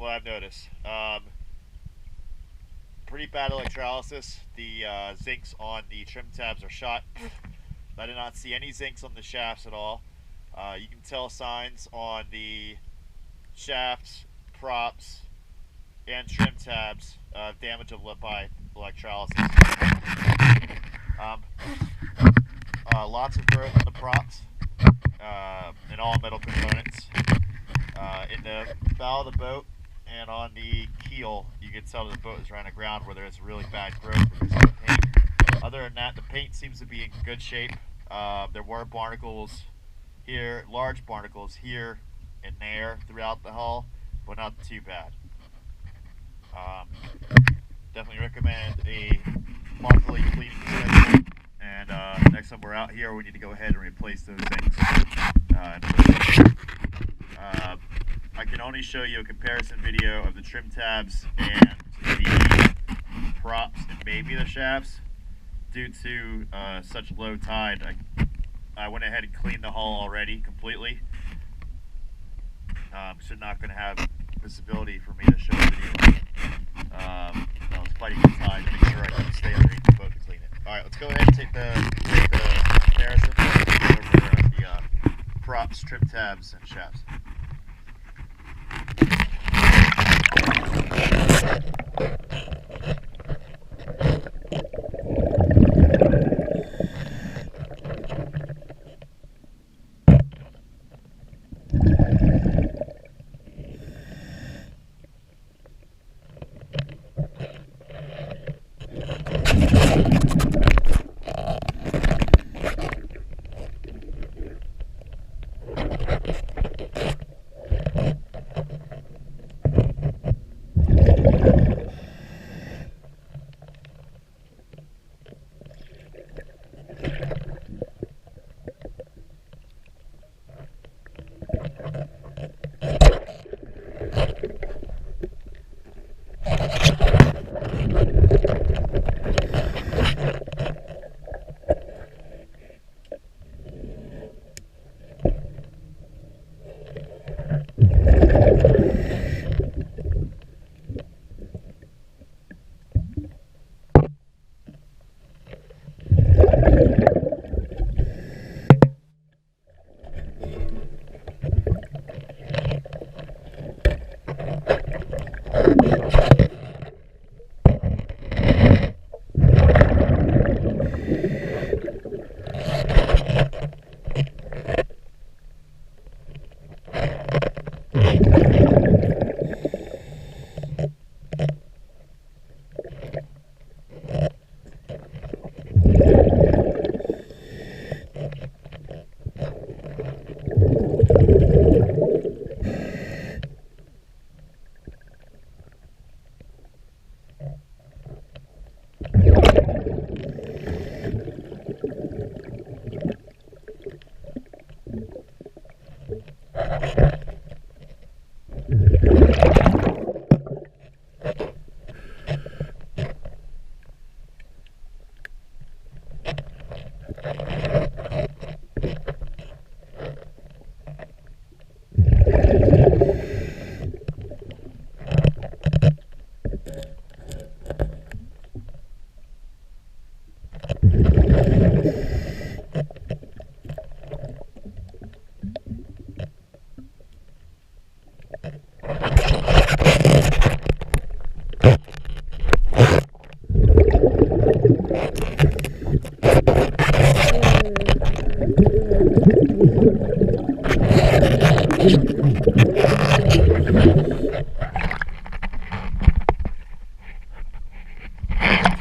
what I've noticed. Pretty bad electrolysis. The zincs on the trim tabs are shot. I did not see any zincs on the shafts at all. You can tell signs on the shafts, props, and trim tabs of damage by electrolysis. Lots of growth on the props and all metal components. In the bow of the boat and on the keel, you can tell the boat is around the ground where there's really bad growth because of the paint. Other than that, the paint seems to be in good shape. There were barnacles here, large barnacles here and there throughout the hull, but not too bad. Definitely recommend a monthly cleaning schedule, and next time we're out here, we need to go ahead and replace those things. I can only show you a comparison video of the trim tabs and the props and maybe the shafts. Due to such low tide, I went ahead and cleaned the hull already completely. So not going to have visibility for me to show the video. I was fighting the tide to make sure I could stay underneath the boat to clean it. Alright, let's go ahead and take the comparison over the props, trim tabs, and shafts.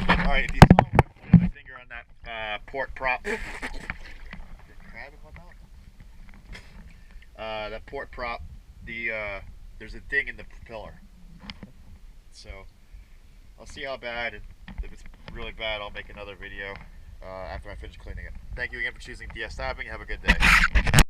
Alright, if you saw when I put my finger on that port prop, that port prop, there's a ding in the propeller. So I'll see how bad, and if it's really bad, I'll make another video after I finish cleaning it. Thank you again for choosing DS Diving. Have a good day.